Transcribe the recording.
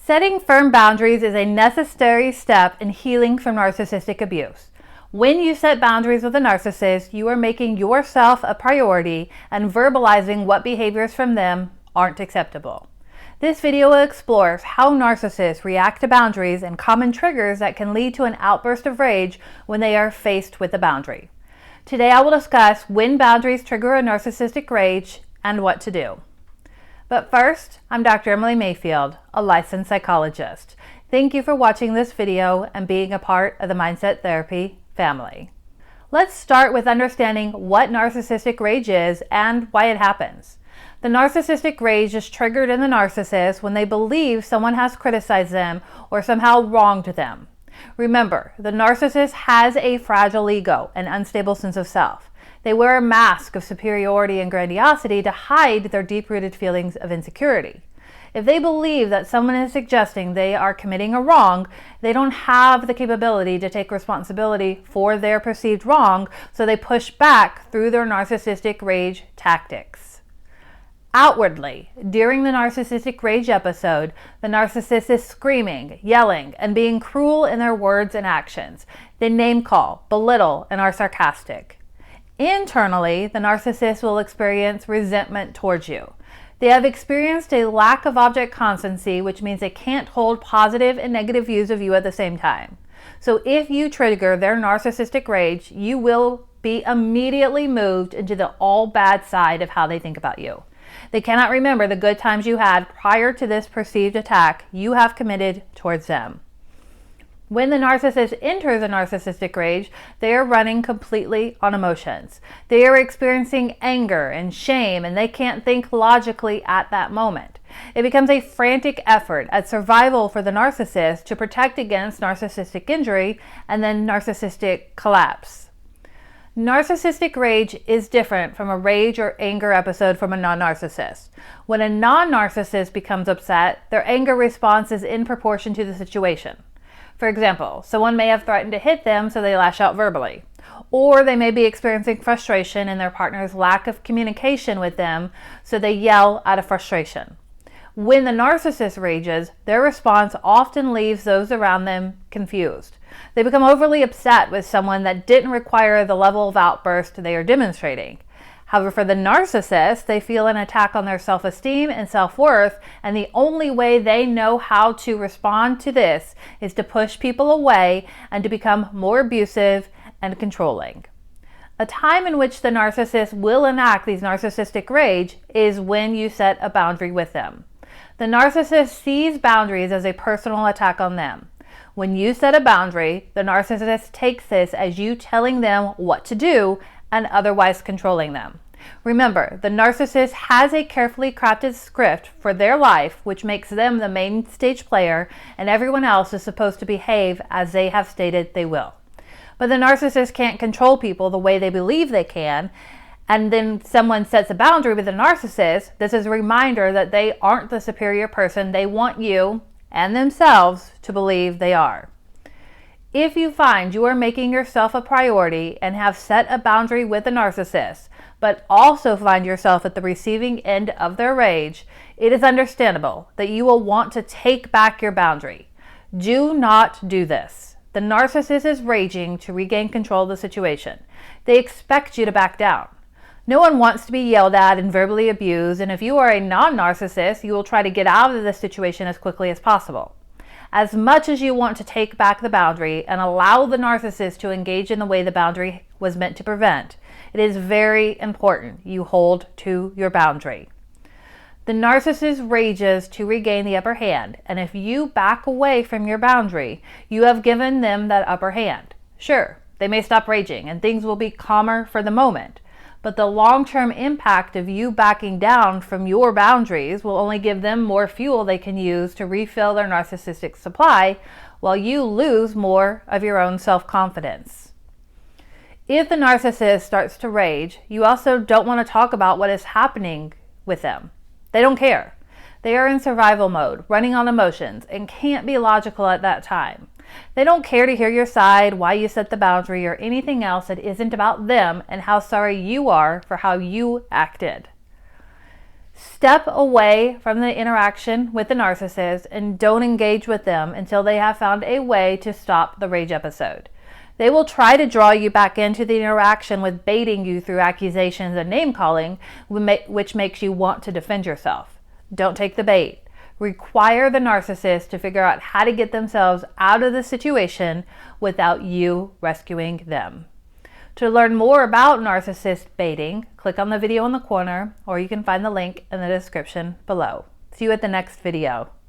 Setting firm boundaries is a necessary step in healing from narcissistic abuse. When you set boundaries with a narcissist, you are making yourself a priority and verbalizing what behaviors from them aren't acceptable. This video explores how narcissists react to boundaries and common triggers that can lead to an outburst of rage when they are faced with a boundary. Today I will discuss when boundaries trigger a narcissistic rage and what to do. But first, I'm Dr. Emily Mayfield, a licensed psychologist. Thank you for watching this video and being a part of the Mindset Therapy family. Let's start with understanding what narcissistic rage is and why it happens. The narcissistic rage is triggered in the narcissist when they believe someone has criticized them or somehow wronged them. Remember, the narcissist has a fragile ego and unstable sense of self. They wear a mask of superiority and grandiosity to hide their deep-rooted feelings of insecurity. If they believe that someone is suggesting they are committing a wrong, they don't have the capability to take responsibility for their perceived wrong, so they push back through their narcissistic rage tactics. Outwardly, during the narcissistic rage episode, the narcissist is screaming, yelling, and being cruel in their words and actions. They name-call, belittle, and are sarcastic. Internally, the narcissist will experience resentment towards you. They have experienced a lack of object constancy, which means they can't hold positive and negative views of you at the same time. So if you trigger their narcissistic rage, you will be immediately moved into the all bad side of how they think about you. They cannot remember the good times you had prior to this perceived attack you have committed towards them. When the narcissist enters a narcissistic rage, they are running completely on emotions. They are experiencing anger and shame, and they can't think logically at that moment. It becomes a frantic effort at survival for the narcissist to protect against narcissistic injury and then narcissistic collapse. Narcissistic rage is different from a rage or anger episode from a non-narcissist. When a non-narcissist becomes upset, their anger response is in proportion to the situation. For example, someone may have threatened to hit them, so they lash out verbally. Or they may be experiencing frustration in their partner's lack of communication with them, so they yell out of frustration. When the narcissist rages, their response often leaves those around them confused. They become overly upset with someone that didn't require the level of outburst they are demonstrating. However, for the narcissist, they feel an attack on their self-esteem and self-worth, and the only way they know how to respond to this is to push people away and to become more abusive and controlling. A time in which the narcissist will enact these narcissistic rage is when you set a boundary with them. The narcissist sees boundaries as a personal attack on them. When you set a boundary, the narcissist takes this as you telling them what to do and otherwise controlling them. Remember, the narcissist has a carefully crafted script for their life, which makes them the main stage player, and everyone else is supposed to behave as they have stated they will. But the narcissist can't control people the way they believe they can, and then someone sets a boundary with the narcissist. This is a reminder that they aren't the superior person they want you and themselves to believe they are. If you find you are making yourself a priority and have set a boundary with a narcissist, but also find yourself at the receiving end of their rage, it is understandable that you will want to take back your boundary. Do not do this. The narcissist is raging to regain control of the situation. They expect you to back down. No one wants to be yelled at and verbally abused, and if you are a non-narcissist, you will try to get out of this situation as quickly as possible. As much as you want to take back the boundary and allow the narcissist to engage in the way the boundary was meant to prevent, it is very important you hold to your boundary. The narcissist rages to regain the upper hand, and if you back away from your boundary, you have given them that upper hand. Sure, they may stop raging and things will be calmer for the moment, but the long-term impact of you backing down from your boundaries will only give them more fuel they can use to refill their narcissistic supply, while you lose more of your own self-confidence. If the narcissist starts to rage, you also don't want to talk about what is happening with them. They don't care. They are in survival mode, running on emotions, and can't be logical at that time. They don't care to hear your side, why you set the boundary, or anything else that isn't about them and how sorry you are for how you acted. Step away from the interaction with the narcissist and don't engage with them until they have found a way to stop the rage episode. They will try to draw you back into the interaction with baiting you through accusations and name-calling, which makes you want to defend yourself. Don't take the bait. Require the narcissist to figure out how to get themselves out of the situation without you rescuing them. To learn more about narcissist baiting, click on the video in the corner, or you can find the link in the description below. See you at the next video.